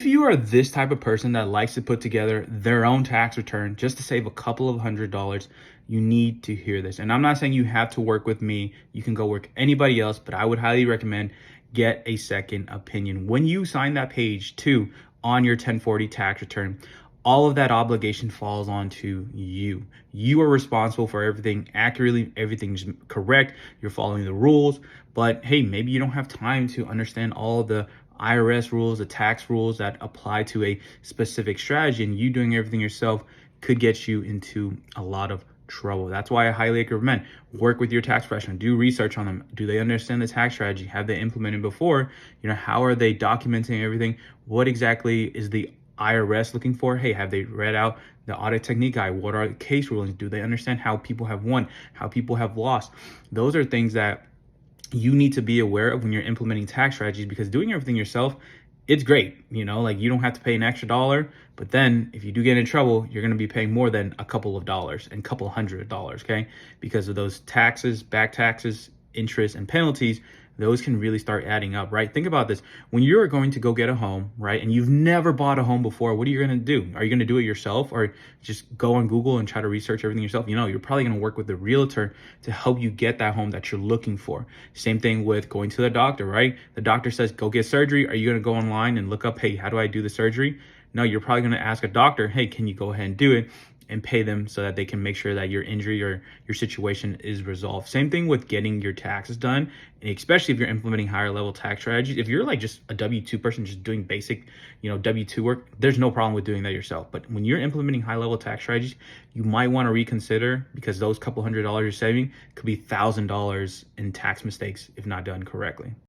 If you are this type of person that likes to put together their own tax return just to save a couple of $100s, you need to hear this. And I'm not saying you have to work with me. You can go work anybody else, but I would highly recommend get a second opinion. When you sign that page 2 on your 1040 tax return, all of that obligation falls onto you. You are responsible for everything accurately, everything's correct, you're following the rules. But hey, maybe you don't have time to understand all the IRS rules, the tax rules that apply to a specific strategy, and you doing everything yourself could get you into a lot of trouble. That's why I highly recommend work with your tax professional, do research on them. Do they understand the tax strategy? Have they implemented before? How are they documenting everything? What exactly is the IRS looking for? Hey, have they read out the audit technique guide? What are the case rulings? Do they understand how people have won, how people have lost? Those are things that you need to be aware of when you're implementing tax strategies, because doing everything yourself, it's great. Like, you don't have to pay an extra dollar, but then if you do get in trouble, you're going to be paying more than a couple of dollars and couple $100, okay? Because of those taxes, back taxes, interest, and penalties. Those can really start adding up, right? Think about this. When you're going to go get a home, right, and you've never bought a home before, what are you going to do? Are you going to do it yourself, or just go on Google and try to research everything yourself? You're probably going to work with the realtor to help you get that home that you're looking for. Same thing with going to the doctor, right? The doctor says, go get surgery. Are you going to go online and look up, hey, how do I do the surgery? No, you're probably going to ask a doctor, hey, can you go ahead and do it? And pay them so that they can make sure that your injury or your situation is resolved. Same thing with getting your taxes done, and especially if you're implementing higher level tax strategies. If you're like just a W-2 person just doing basic, W-2 work, there's no problem with doing that yourself. But when you're implementing high level tax strategies, you might want to reconsider, because those couple $100s you're saving could be $1,000 in tax mistakes if not done correctly.